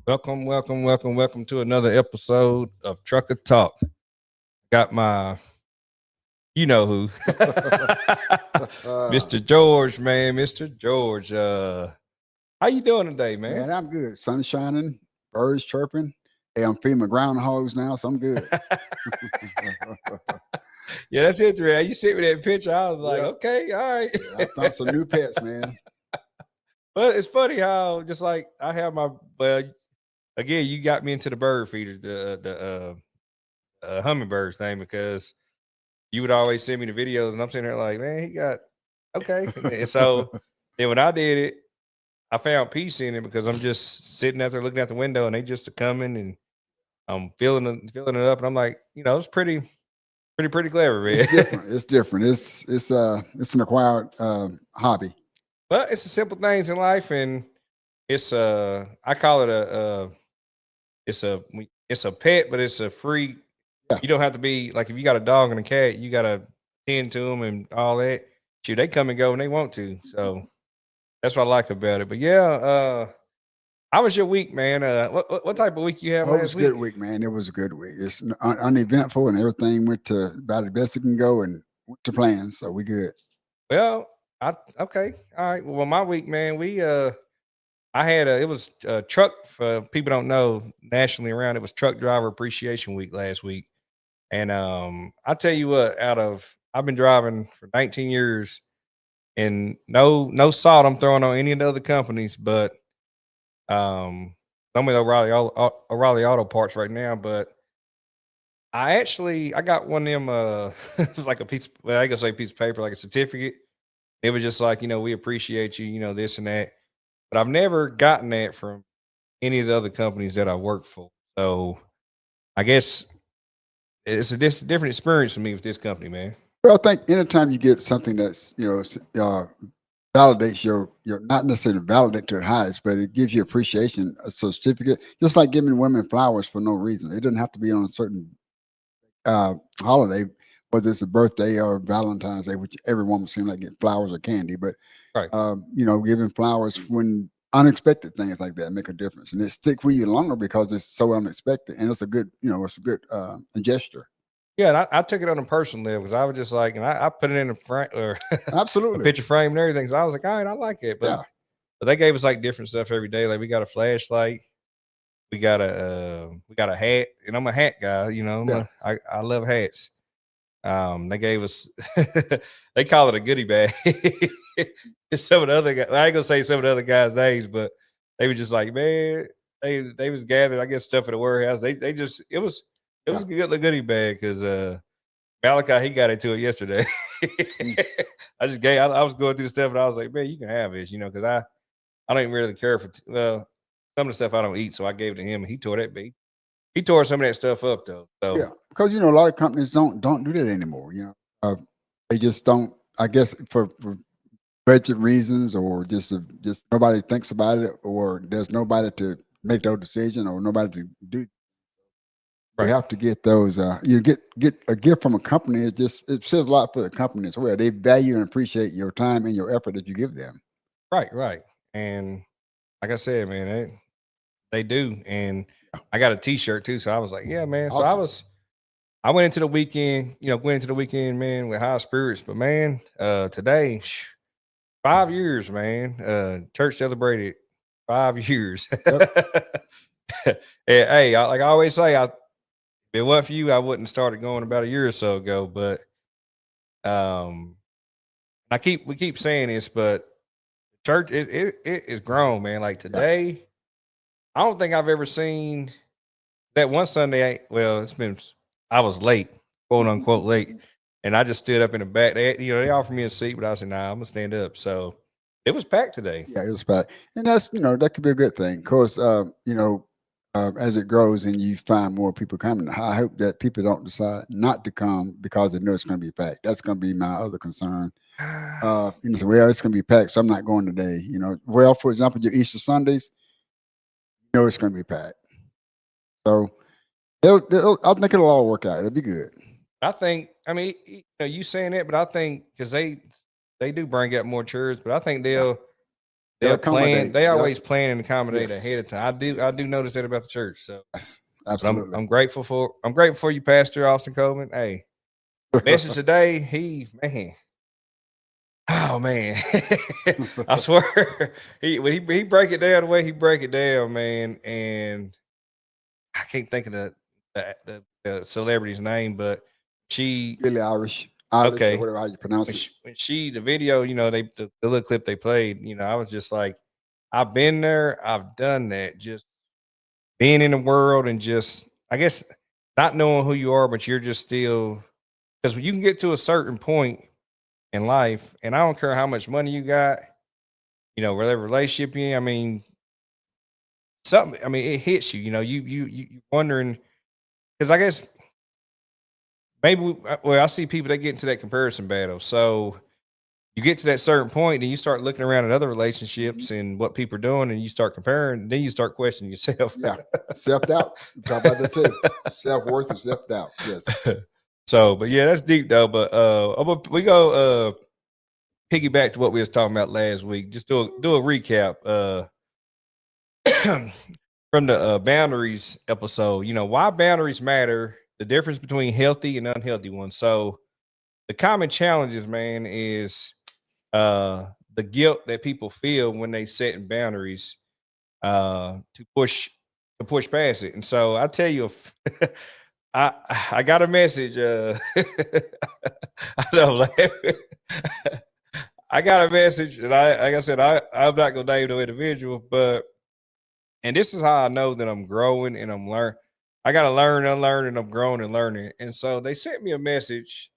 Welcome to another episode of Trucker Talk. Got my, you know who, Mr. George, man, Mr. George. How you doing today, man? Man, I'm good. Sun shining, birds chirping. Hey, I'm feeding my groundhogs now, so I'm good. Yeah, that's it, man. You sent me that picture. I was like, okay, all right. I found some new pets, man. But it's funny how just like I have my again, you got me into the bird feeder, the hummingbirds thing because you would always send me the videos, and I'm sitting there like, man, he got okay. And so then when I did it, I found peace in it because I'm just sitting out there looking out the window, and they just are coming, and I'm filling it up, and I'm like, it's pretty clever, man. It's different. It's different. It's an acquired hobby. But it's the simple things in life, and it's I call it it's a pet, but it's a free. Yeah. You don't have to be like if you got a dog and a cat, you gotta tend to them and all that. Shoot, they come and go when they want to. So that's what I like about it. But yeah, how was your week, man? What type of week you have Oh, it last was a week? good week, man. It was a good week. It's uneventful, and everything went to about the best it can go, and went to plan. So we good. Well, I okay, all right. Well, my week, man, I had it was a truck for people don't know nationally around. It was Truck Driver Appreciation Week last week, and I tell you what, I've been driving for 19 years, and no salt I'm throwing on any of the other companies, but I'm with O'Reilly Auto Parts right now, but I got one of them it was like a piece well, I gonna say piece of paper, like a certificate. It was just like, we appreciate you, this and that. But I've never gotten that from any of the other companies that I work for. So I guess it's a different experience for me with this company, man. Well, I think anytime you get something that's validates your not necessarily validate to the highest, but it gives you appreciation, a certificate, just like giving women flowers for no reason. It doesn't have to be on a certain holiday, whether it's a birthday or Valentine's Day, which every woman seems like get flowers or candy. But Right. giving flowers when unexpected things like that make a difference, and it stick with you longer because it's so unexpected, and it's a good, it's a good gesture. Yeah, and I took it on a personal level because I was just like, and I put it in a frame or a Absolutely, picture frame and everything. So I was like, all right, I like it. yeah. But they gave us like different stuff every day. Like we got a flashlight, we got a hat, and I'm a hat guy. Yeah. I love hats. They gave us they call it a goodie bag. It's some of the other guys. I ain't gonna say some of the other guys' names, but they were just like, man, they was gathered, I guess, stuff at the warehouse. They just it was Yeah. a good goodie bag because Malachi he got into it yesterday. Mm. I was going through the stuff and I was like, man, you can have this, because I don't even really care for well some of the stuff I don't eat, so I gave it to him and he tore that big. He tore some of that stuff up though. So Yeah, because a lot of companies don't do that anymore. They just don't. I guess for budget reasons, or just nobody thinks about it, or there's nobody to make those decisions, or nobody to do. They right. have to get those. You get a gift from a company. It says a lot for the company as well. They value and appreciate your time and your effort that you give them. Right. And like I said, man, they do. And I got a t-shirt too. So I was like, yeah, man. So Awesome. I went into the weekend, man, with high spirits. But man, today, 5 years, man. Church celebrated 5 years. Yep. Hey, like I always say, if it wasn't for you, I wouldn't have started going about a year or so ago. But um we keep saying this, but church it is grown, man. Like Yeah. today, I don't think I've ever seen that one Sunday. Well, I was late, quote unquote late, and I just stood up in the back. They offered me a seat, but I said, "Nah, I'm gonna stand up." So it was packed today. Yeah, it was bad, and that's that could be a good thing. Of course, as it grows and you find more people coming, I hope that people don't decide not to come because they know it's going to be packed. That's going to be my other concern. So, well, it's going to be packed, so I'm not going today. Well, for example, your Easter Sundays, it's going to be packed. So, I think it'll all work out. It'll be good. I think. I mean, you saying that, but I think because they do bring up more chairs, but I think Yeah. they'll accommodate. plan. They Yep. always plan and accommodate Yes. ahead of time. I Yes. do notice that about the church. So Yes, but absolutely. I'm grateful for you, Pastor Austin Coleman. Hey, message today. Man. Oh man, I swear when he break it down the way he break it down, man, and I can't think of the celebrity's name, but she Billie Irish, or okay whatever how you pronounce it. when she the video, the little clip they played, I was just like, I've been there, I've done that, just being in the world and just I guess not knowing who you are, but you're just still because when you can get to a certain point in life, and I don't care how much money you got, whatever relationship you're in, I mean, something. I mean, it hits you. You wondering because I guess maybe I see people that get into that comparison battle. So you get to that certain point, and you start looking around at other relationships and what people are doing, and you start comparing. Then you start questioning yourself. Yeah, self doubt. Talk about that too. Self worth and self doubt. Yes. So, but yeah, that's deep though. But we go piggyback to what we was talking about last week. Just do a recap. From the boundaries episode, why boundaries matter, the difference between healthy and unhealthy ones. So the common challenges, man, is the guilt that people feel when they setting boundaries to push past it. And so I tell you, I got a message. I know, I got a message, and like I said, I'm not gonna name no individual, but and this is how I know that I'm growing and I'm learning. I gotta learn, unlearn, and I'm growing and learning. And so they sent me a message,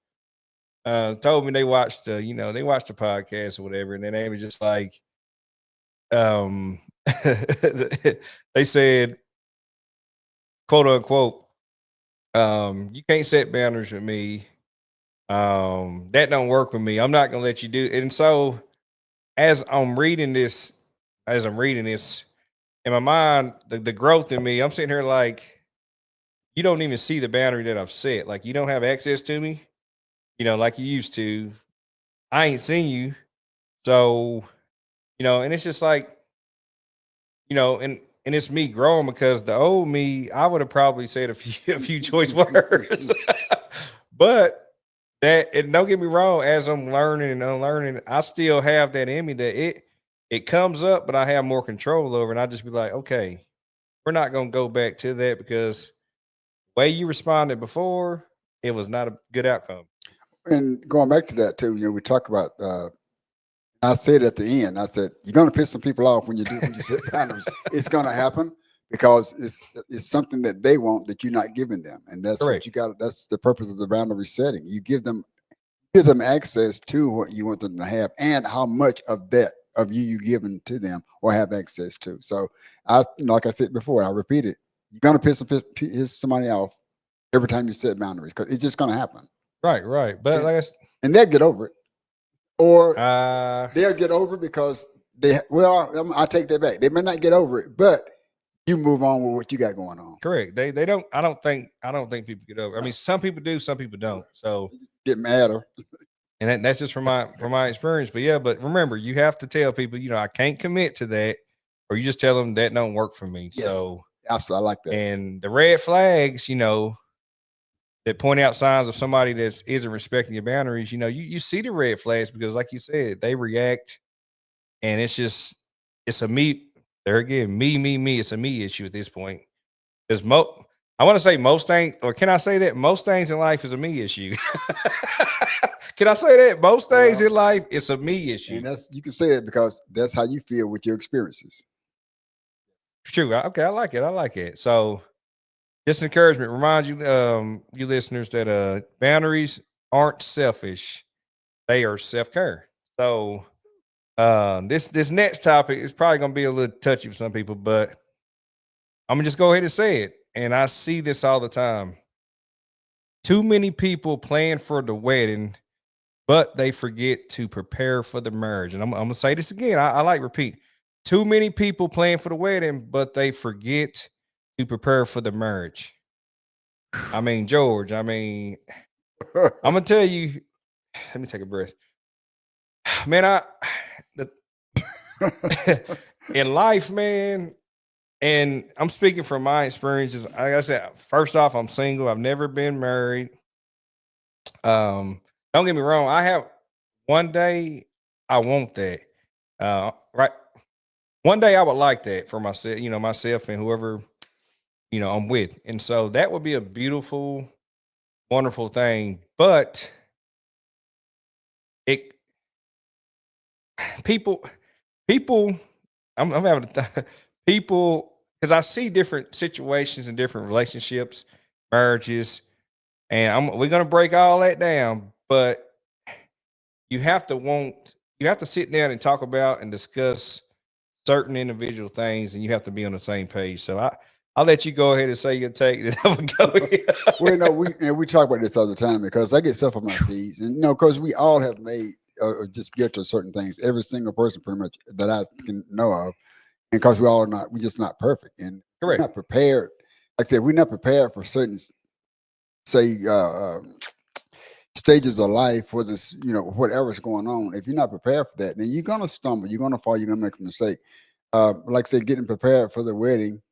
told me they watched they watched the podcast or whatever, and then they was just like, um, they said, quote unquote, you can't set boundaries with me. That don't work with me. I'm not gonna let you do. And so as I'm reading this, in my mind, the growth in me, I'm sitting here like, you don't even see the boundary that I've set. Like you don't have access to me, like you used to. I ain't seen you. So, and it's just like, and it's me growing because the old me, I would have probably said a few choice words. But and don't get me wrong, as I'm learning and unlearning, I still have that in me that it comes up, but I have more control over, and I just be like, okay, we're not gonna go back to that because the way you responded before, it was not a good outcome. And going back to that too, we talk about. I said at the end, I said you're going to piss some people off when you set boundaries. It's going to happen because it's something that they want that you're not giving them, and that's Correct. what you got. That's the purpose of the boundary setting. You give them access to what you want them to have, and how much of that of you giving to them or have access to. So like I said before, I repeat it. You're going to piss somebody off every time you set boundaries because it's just going to happen. Right. But and they'll get over it. Or they'll get over it because I take that back. They may not get over it, but you move on with what you got going on. Correct. They don't. I don't think people get over. I mean, some people do, some people don't. So get madder. And that's just from my experience. But yeah, but remember, you have to tell people, I can't commit to that, or you just tell them that don't work for me. Yes, so absolutely, I like that. And the red flags, that point out signs of somebody that isn't respecting your boundaries, you see the red flags because, like you said, they react, and it's a me. There again, me. It's a me issue at this point because I want to say most things, or can I say that most things in life is a me issue? Can I say that most things in life it's a me issue? And you can say it because that's how you feel with your experiences. True. Okay, I like it. So, just encouragement. Remind you, you listeners, that boundaries aren't selfish; they are self-care. So, this next topic is probably going to be a little touchy for some people, but I'm gonna just go ahead and say it. And I see this all the time. Too many people plan for the wedding, but they forget to prepare for the marriage. And I'm gonna say this again. I like repeat. Too many people plan for the wedding, but they forget to prepare for the marriage. I mean, George, I'm gonna tell you, let me take a breath. Man, In life, man. And I'm speaking from my experiences. Like I said, first off, I'm single. I've never been married. Don't get me wrong. I have one day I want that. Right. One day I would like that for myself, myself and whoever, I'm with. And so that would be a beautiful, wonderful thing. But it people, people, I'm having people, because I see different situations and different relationships, marriages, and we're gonna break all that down. But you have to sit down and talk about and discuss certain individual things, and you have to be on the same page. So I'll let you go ahead and say your take, and I'm gonna go. Well, we talk about this all the time because I get stuff on my feeds, and because we all have made or just get to certain things. Every single person, pretty much, that I can know of, and because we're just not perfect, and we're Correct. not prepared. Like I said, we're not prepared for certain, say, stages of life, whether it's whatever's going on. If you're not prepared for that, then you're gonna stumble, you're gonna fall, you're gonna make a mistake. Like I said, getting prepared for the wedding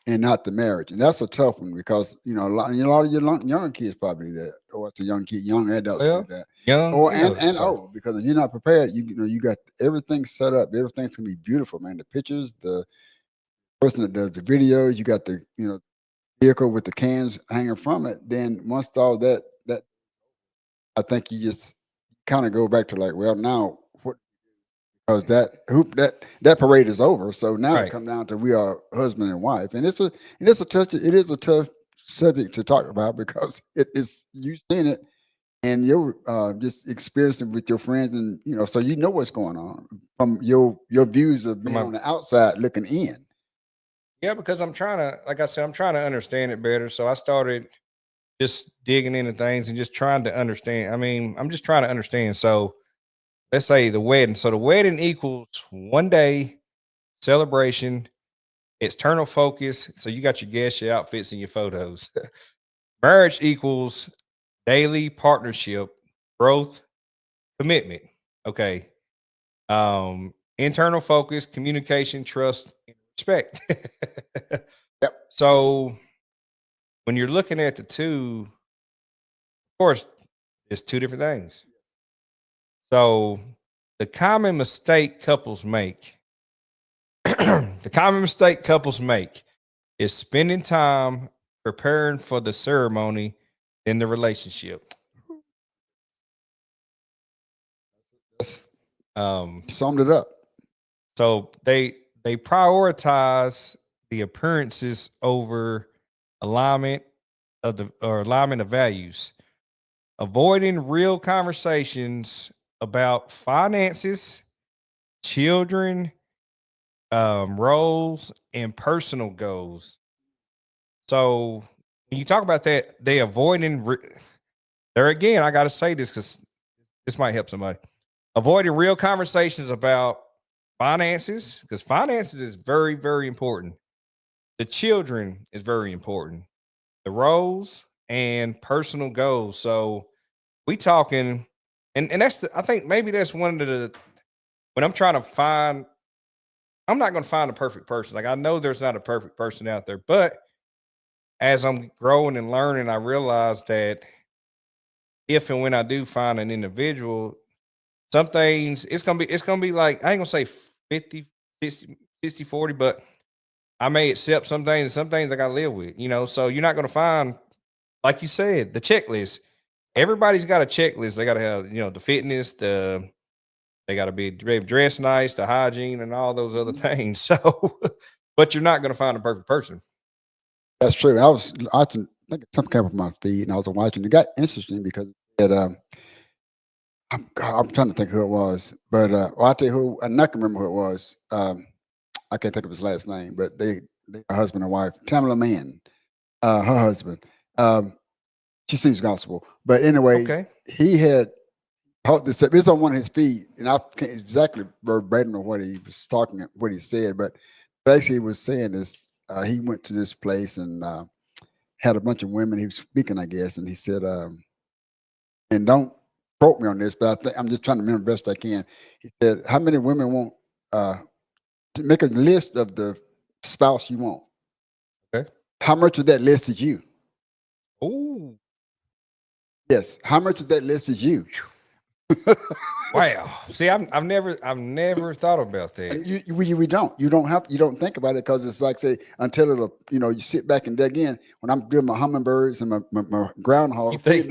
and not the marriage, and that's a tough one because a lot of your younger kids probably do that, or it's a young adults do Well, that, young or and and sorry. old, because if you're not prepared, you got everything set up, everything's gonna be beautiful, man. The pictures, the person that does the videos, you got the vehicle with the cans hanging from it. Then once all that I think you just kind of go back to like, well, now what? Because that parade is over. So now it Right. comes down to we are husband and wife, and it is a tough subject to talk about because it is you seeing it and you're just experiencing with your friends, and so what's going on from your views of being on the outside looking in. Yeah, because like I said, I'm trying to understand it better. So I started just digging into things and just trying to understand. I mean, I'm just trying to understand. So let's say the wedding. So the wedding equals one day celebration, external focus. So you got your guests, your outfits, and your photos. Marriage equals daily partnership, growth, commitment. Okay. Internal focus, communication, trust, and respect. Yep. So when you're looking at the two, of course, it's two different things. So the common mistake couples make, the common mistake couples make is spending time preparing for the ceremony in the relationship. Um, Summed it up. so they prioritize the appearances over alignment alignment of values, avoiding real conversations about finances, children, roles, and personal goals. So when you talk about that, they avoiding there again. I got to say this because this might help somebody. Avoiding real conversations about finances, because finances is very, very important. The children is very important. The roles and personal goals. So we talking, and I think maybe that's one of the when I'm trying to find. I'm not going to find a perfect person. Like I know there's not a perfect person out there, but as I'm growing and learning, I realize that if and when I do find an individual, some things it's gonna be like I ain't gonna say 50, 60, 40, but I may accept some things and some things I gotta live with, So you're not gonna find, like you said, the checklist. Everybody's got a checklist. They gotta have, the fitness, they gotta be dressed nice, the hygiene, and all those other things. So, but you're not gonna find a perfect person. That's true. I was watching, I think something came up on my feed, and I was watching. It got interesting because it, I'm trying to think who it was, but well, I'll tell you who. I'm not gonna remember who it was. I can't think of his last name, but they are husband and wife. Tamala Mann, her husband. Um, she sings gospel, but anyway, Okay. he had taught this. It's on one of his feet, and I can't exactly verbatim of what he was talking, what he said, but basically, he was saying this. He went to this place and had a bunch of women. He was speaking, I guess, and he said, and don't quote me on this, but I'm just trying to remember best I can. He said, "How many women want to make a list of the spouse you want. Okay. How much of that list is you? Ooh, Yes. How much of that list is you? wow. See, I've never thought about that. And we don't. You don't think about it because it's like say until it'll you sit back and dig in. When I'm doing my hummingbirds and my groundhog, You think?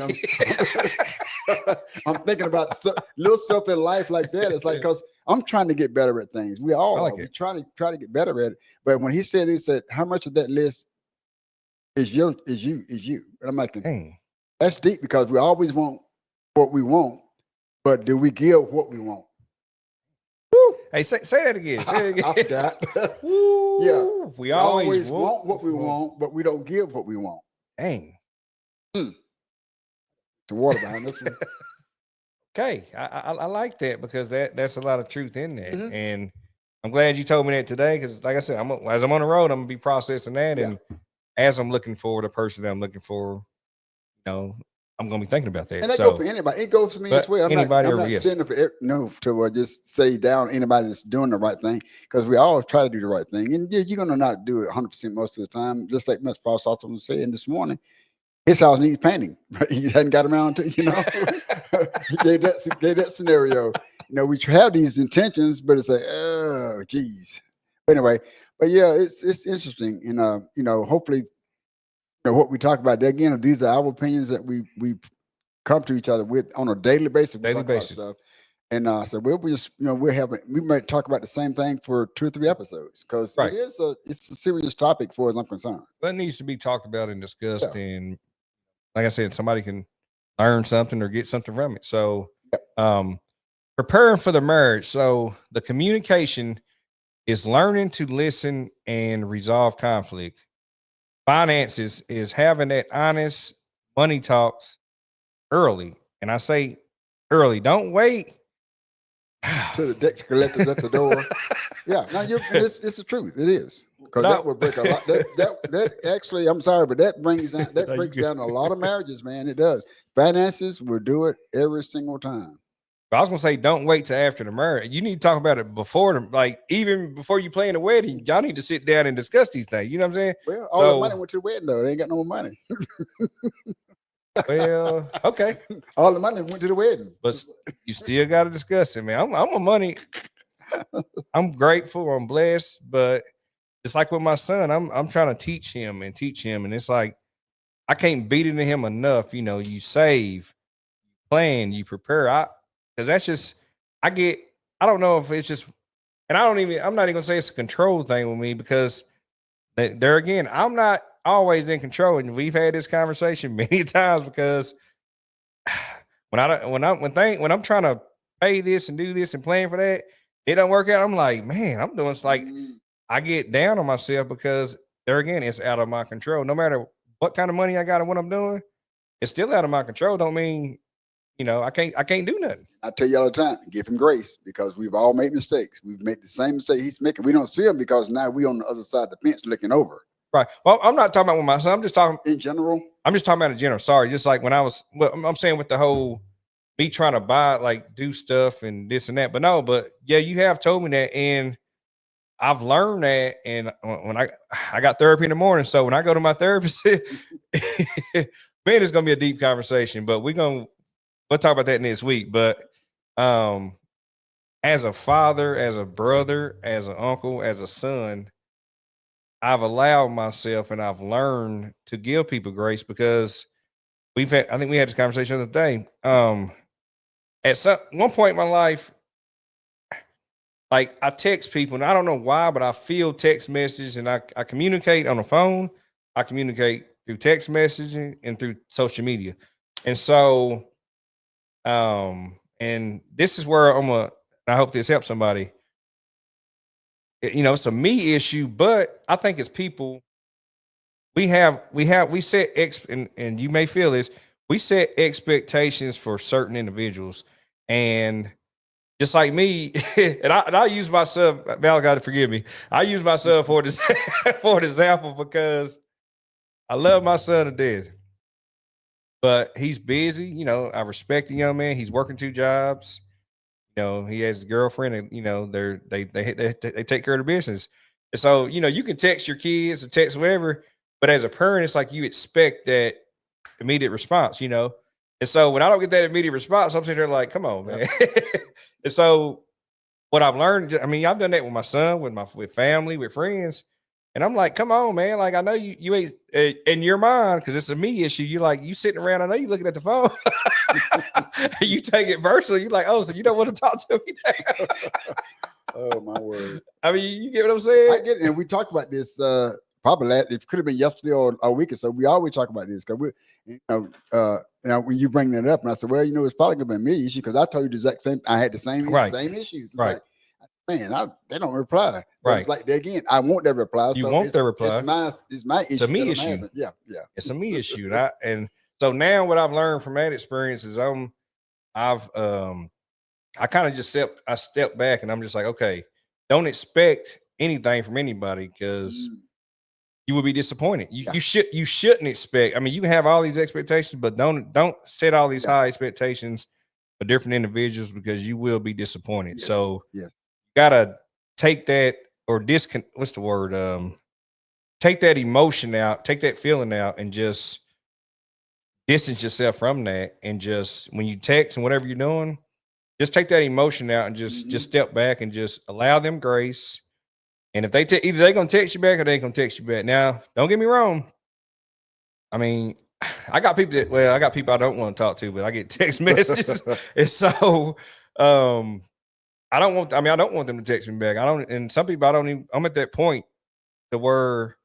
I'm thinking about little stuff in life like that. It's like because I'm trying to get better at things. We all like are. We it. try to get better at it. But when he said how much of that list is you? And I'm like, Dang. that's deep because we always want what we want, but do we give what we want? Woo. Hey, say that again. Say it I again. forgot. Woo, Yeah. we always want what we want, but we don't give what we want. Dang. The water behind this one. Okay, I like that because that's a lot of truth in there, Mhm. and I'm glad you told me that today because, like I said, as I'm on the road, I'm gonna be processing that, Yeah. and as I'm looking for the person that I'm looking for, I'm gonna be thinking about that. And that So, goes for anybody. It goes for me but as well. I'm anybody not over- yes. sitting to just say down anybody that's doing the right thing because we all try to do the right thing. And you're going to not do it 100% most of the time. Just like Mr. Foster also was saying this morning, his house needs painting, but he hadn't got around to, he gave that scenario. We have these intentions, but it's like, oh, geez. But anyway, but yeah, it's interesting. And, hopefully, what we talk about there again, these are our opinions that we come to each other with on a daily basis. We Daily talk about basis. stuff. And so we'll just, we might talk about the same thing for 2 or 3 episodes because Right. it's a serious topic for as I'm concerned. But it needs to be talked about and discussed, Yeah. and like I said, somebody can learn something or get something from it. So, preparing for the marriage. So the communication is learning to listen and resolve conflict. Finances is having that honest money talks early. And I say early, don't wait. To the debt collectors at the door. Yeah, no, it's the truth. It is because No. that would break a lot. That actually, I'm sorry, but that breaks No, you down a lot of marriages, man. It does. Finances will do it every single time. I was gonna say, don't wait till after the marriage. You need to talk about it before even before you plan the wedding. Y'all need to sit down and discuss these things. You know what I'm saying? Well, all the money went to the wedding though. They ain't got no more money. Well, okay. All the money went to the wedding. But you still got to discuss it, man. I'm a money. I'm grateful. I'm blessed, but it's like with my son. I'm trying to teach him, and it's like I can't beat it to him enough. You save, plan, you prepare. Because that's just I don't know if it's just, and I'm not even gonna say it's a control thing with me because there again, I'm not always in control, and we've had this conversation many times because when I'm trying to pay this and do this and plan for that, it don't work out. I'm like, man, I'm doing like I get down on myself because there again, it's out of my control. No matter what kind of money I got and what I'm doing, it's still out of my control. Don't mean, I can't do nothing. I tell you all the time, give him grace because we've all made mistakes. We've made the same mistake he's making. We don't see him because now we on the other side of the fence looking over. Right. Well, I'm not talking about with my son. I'm just talking in general. I'm just talking about in general. Sorry. Just like when I'm saying with the whole me trying to buy, like do stuff and this and that. But no, yeah, you have told me that. And I've learned that. And when I got therapy in the morning. So when I go to my therapist, man, it's going to be a deep conversation, but we'll talk about that next week. But, as a father, as a brother, as an uncle, as a son, I've allowed myself and I've learned to give people grace because I think we had this conversation the other day. At one point in my life, like I text people and I don't know why, but I feel text messages and I communicate on the phone. I communicate through text messaging and through social media. And so, and this is where I hope this helps somebody. It's a me issue, but I think as people, we set and you may feel this, we set expectations for certain individuals. And just like me, and I use myself, Malachi, to forgive me. I use myself for this for an example because I love my son to death. But he's busy, I respect the young man. He's working 2 jobs. he has a girlfriend, and they take care of the business. And so you can text your kids or text whatever, but as a parent, it's like you expect that immediate response. And so when I don't get that immediate response, I'm sitting there like, come on, man. And so what I've learned, I mean, I've done that with my son, with family, with friends. And I'm like, come on, man. Like, I know you ain't in your mind, because it's a me issue. You sitting around, I know you looking at the phone. You take it personally. You like, oh, so you don't want to talk to me now. Oh, my word. I mean, you get what I'm saying? I get it. And we talked about this probably it could have been yesterday or a week or so. We always talk about this because when you bring that up, and I said, well, it's probably gonna be me issue because I told you the exact same. I had the same issues. It's right. Like, man, they don't reply. Right. Like again, I want their reply. You want their reply. It's my issue. It's a me issue. Yeah. It's a me issue. And so now what I've learned from that experience is I kind of just step back and I'm just like, okay, don't expect anything from anybody because you will be disappointed. You shouldn't expect. I mean, you can have all these expectations, but don't set all these high expectations for different individuals because you will be disappointed. Yes. So yes. Gotta take that or what's the word? Take that emotion out, take that feeling out, and just distance yourself from that. And just when you text and whatever you're doing, just take that emotion out and just step back and just allow them grace. And if either they're gonna text you back or they ain't gonna text you back. Now, don't get me wrong. I mean, I got people I don't want to talk to, but I get text messages. And so I don't want them to text me back. And some people I'm at that point to where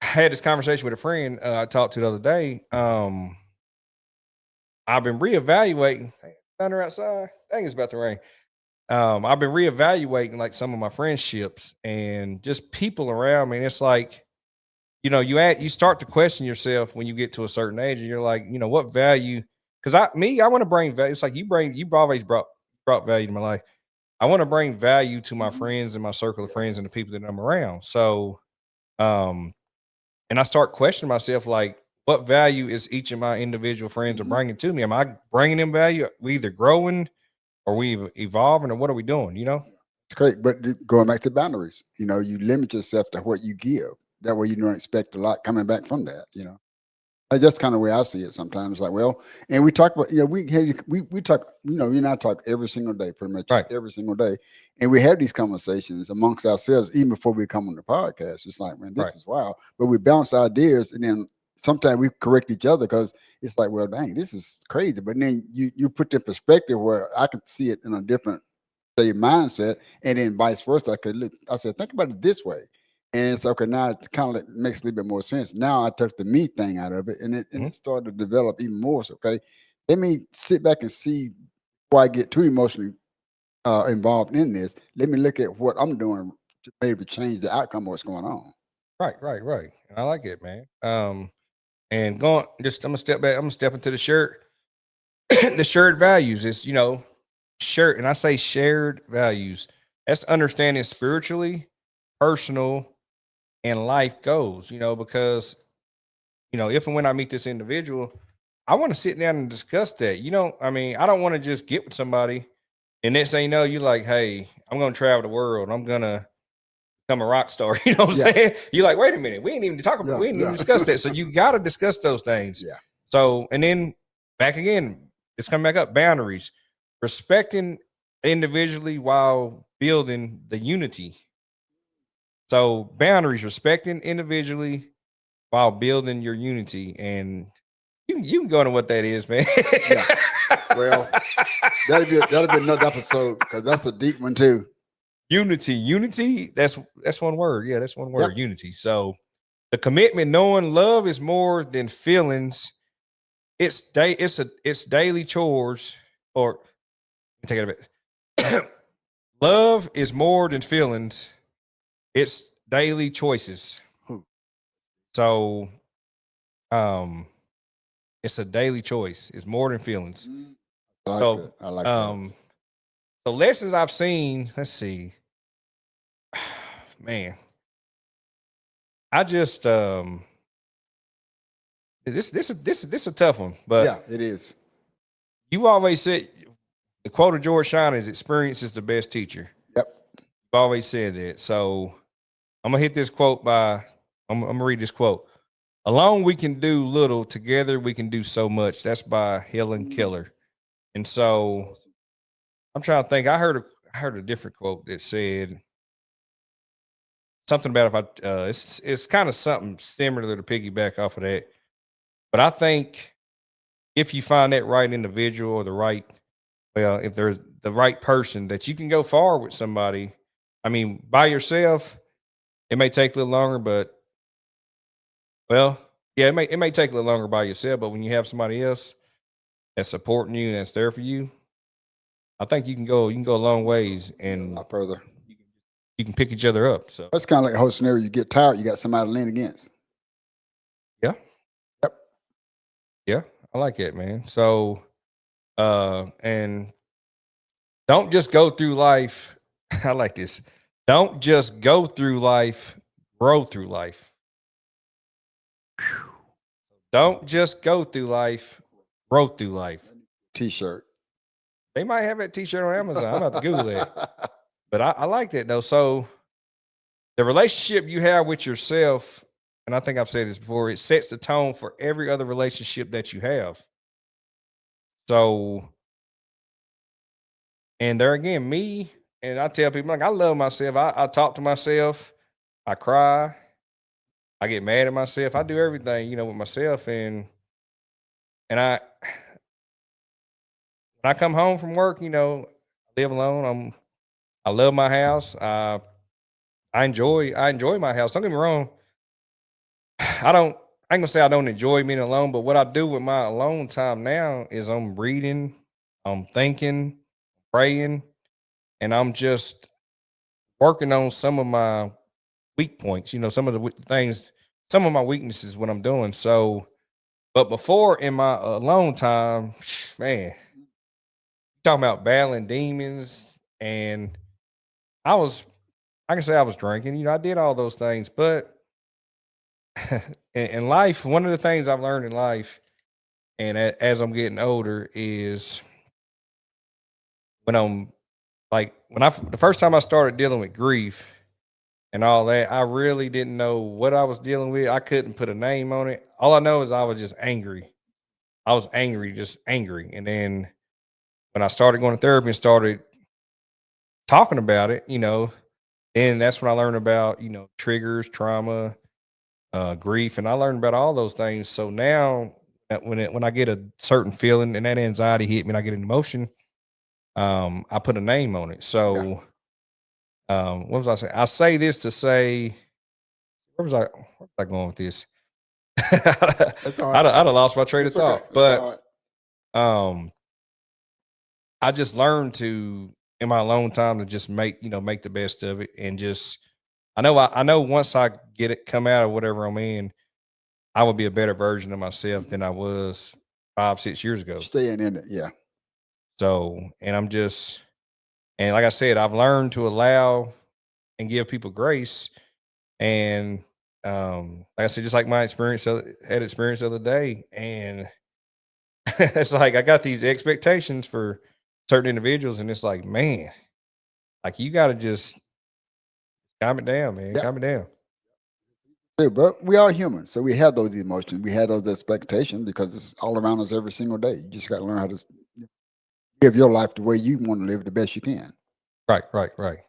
I had this conversation with a friend I talked to the other day. I've been reevaluating. Thunder outside. Dang, it's about to rain. I've been reevaluating like some of my friendships and just people around me. And it's like, you start to question yourself when you get to a certain age, and you're like, what value? Because I want to bring value. It's like you've always brought value to my life. I want to bring value to my friends and my circle of friends and the people that I'm around. So, and I start questioning myself, like, what value is each of my individual friends are bringing to me? Am I bringing them value? We either growing or we evolving, or what are we doing? It's great, but going back to boundaries, you limit yourself to what you give. That way, you don't expect a lot coming back from that. That's kind of the way I see it sometimes. Like, well, and we talk about, we talk, you and I talk every single day, pretty much every single day. And we have these conversations amongst ourselves, even before we come on the podcast. It's like, man, this is wild. But we bounce ideas, and then sometimes we correct each other because it's like, well, dang, this is crazy. But then you put the perspective where I can see it in a different, say, mindset, and then vice versa. I said, think about it this way. And it's okay. Now it kind of makes a little bit more sense. Now I took the me thing out of it, and it started to develop even more. So, okay, let me sit back and see before I get too emotionally involved in this. Let me look at what I'm doing to maybe change the outcome of what's going on. Right. And I like it, man. And I'm gonna step back. I'm gonna step into the shirt. The shared values is, shared, and I say shared values. That's understanding spiritually, personal, and life goals, because, if and when I meet this individual, I want to sit down and discuss that. I don't want to just get with somebody and next thing you know, you're like, hey, I'm going to travel the world. I'm going to become a rock star. You know what I'm saying? You're like, wait a minute. We ain't even discuss that. So you got to discuss those things. Yeah. So, and then back again, it's coming back up, boundaries, respecting individually while building the unity. So boundaries, respecting individually while building your unity. And you can go into what that is, man. Yeah. Well, that'll be another episode because that's a deep one too. Unity. That's one word. Yeah, that's one word. Yep. Unity. So the commitment, knowing love is more than feelings. It's daily chores. Or take it a bit. Love is more than feelings. It's daily choices. So, it's a daily choice. It's more than feelings. I like that. So lessons I've seen. Let's see, man. I just this is a tough one, but yeah, it is. You always said the quote of George Shine is experience is the best teacher. Yep. I've always said that. So I'm gonna hit this quote by I'm gonna read this quote. Alone we can do little, together we can do so much. That's by Helen Keller. And so I'm trying to think. I heard a different quote that said something about if I it's kind of something similar to piggyback off of that. But I think if you find that right individual or the right, well, if there's the right person that you can go far with somebody. I mean, by yourself, it may take a little longer, but well, yeah, it may take a little longer by yourself, but when you have somebody else that's supporting you and that's there for you, I think you can go a long ways, A and lot further. you can pick each other up. So That's kind of like the whole scenario. You get tired, you got somebody to lean against. yeah, Yep. yeah, I like that, man. So and don't just go through life. I like this. Don't just go through life, grow through life. Don't just go through life, grow through life. T-shirt. They might have that t-shirt on Amazon. I'm about to Google that. But I like that though. So the relationship you have with yourself, and I think I've said this before, it sets the tone for every other relationship that you have. So, and there again, me, and I tell people like I love myself. I talk to myself, I cry, I get mad at myself. I do everything, with myself. And when I come home from work, I live alone. I love my house. I enjoy my house. Don't get me wrong. I ain't gonna say I don't enjoy being alone, but what I do with my alone time now is I'm reading, I'm thinking, praying, and I'm just working on some of my weak points, some of the things, some of my weaknesses what I'm doing. So, but before in my alone time, man, talking about battling demons, and I was, I can say I was drinking, I did all those things, but in life, one of the things I've learned in life, and as I'm getting older, is when I'm like the first time I started dealing with grief and all that, I really didn't know what I was dealing with. I couldn't put a name on it. All I know is I was just angry. I was angry, just angry. And then when I started going to therapy and started talking about it, then that's when I learned about, triggers, trauma, grief, and I learned about all those things. So now when I get a certain feeling and that anxiety hit me and I get an emotion, I put a name on it. Yeah. So what was I saying? I say this to say, where was I going with this? That's all right. I'd have lost my train of It's okay. thought. It's But all right. um I just learned to in my alone time to just make the best of it, and just I know once I get it come out of whatever I'm in, I would be a better version of myself than I was 5, 6 years ago. Staying in it. Yeah. So, and like I said, I've learned to allow and give people grace. And like I said, just like my had experience the other day, and it's like I got these expectations for certain individuals, and it's like, man, like you got to just calm it down, man, Yeah. calm it down. But we are human, so we have those emotions. We have those expectations because it's all around us every single day. You just got to learn how to live your life the way you want to live the best you can. Right, right, right.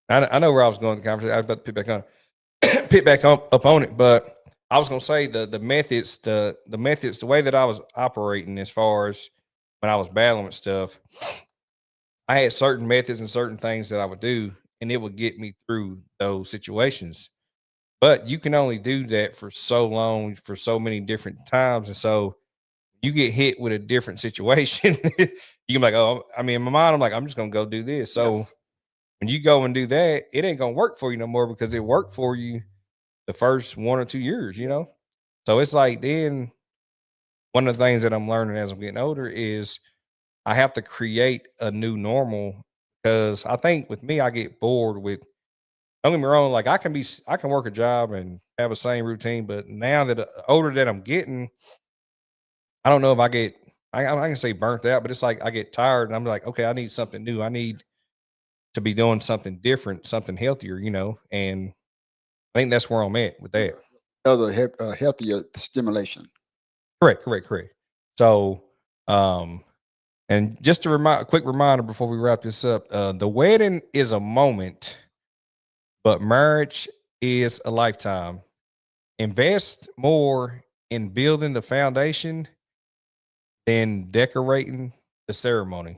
I know where I was going with the conversation. I was about to pick back up on it, but I was going to say the methods, the methods, the way that I was operating as far as when I was battling with stuff. I had certain methods and certain things that I would do, and it would get me through those situations. But you can only do that for so long, for so many different times. And so you get hit with a different situation. You can be like, oh, I mean, in my mind, I'm like, I'm just going to go do this. So Yes. when you go and do that, it ain't going to work for you no more because it worked for you the first 1 or 2 years. So it's like then one of the things that I'm learning as I'm getting older is I have to create a new normal, because I think with me, I get bored with, don't get me wrong, like I can work a job and have a same routine, but now that older that I'm getting, I don't know if I can say burnt out, but it's like I get tired and I'm like, okay, I need something new. I need to be doing something different, something healthier, and I think that's where I'm at with that. Other healthier stimulation. Correct. So, and just a quick reminder before we wrap this up, the wedding is a moment, but marriage is a lifetime. Invest more in building the foundation than decorating the ceremony.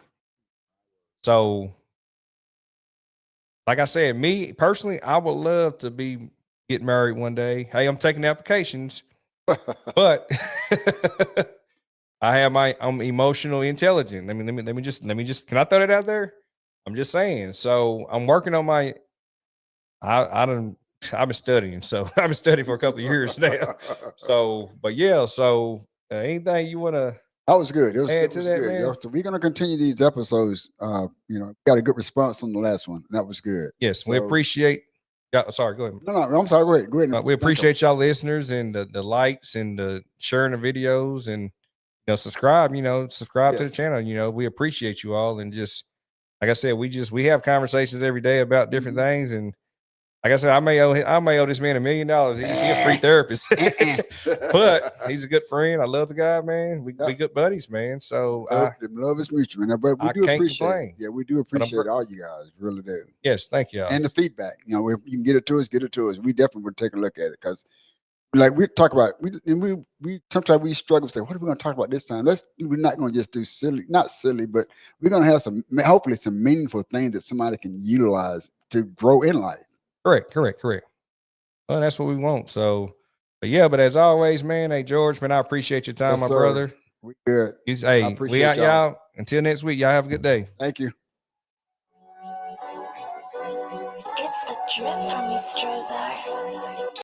So, like I said, me personally, I would love to get married one day. Hey, I'm taking applications, but I'm emotionally intelligent. Let me just can I throw that out there? I'm just saying. So I'm working on my I've been studying. So I've been studying for a couple of years now. So, but yeah, so anything you want to That was good. It was add to that, good. man? So we're gonna continue these episodes. Got a good response on the last one. That was good. Yes, we appreciate. Yeah, sorry, go ahead. No, I'm sorry. Go ahead. Go ahead. We appreciate y'all listeners and the likes and the sharing the videos and subscribe. Subscribe to the channel. We appreciate you all, and just like I said, we have conversations every day about different things. And like I said, I may owe this man $1 million. He's a free therapist, but he's a good friend. I love the guy, man. We good buddies, man. So love is mutual, man. But we do appreciate. Yeah, we do appreciate all you guys. Really do. Yes, thank you. And the feedback. If you can get it to us, We definitely would take a look at it because, like we talk about, we sometimes we struggle with say, what are we going to talk about this time? We're not going to just do not silly, but we're going to have hopefully some meaningful things that somebody can utilize to grow in life. Correct. Well, that's what we want. So, but as always, man, hey George, man, I appreciate your time, my brother. We good. Hey, we out, y'all. Until next week, y'all have a good day. Thank you. It's the drip from Mr. Strozar.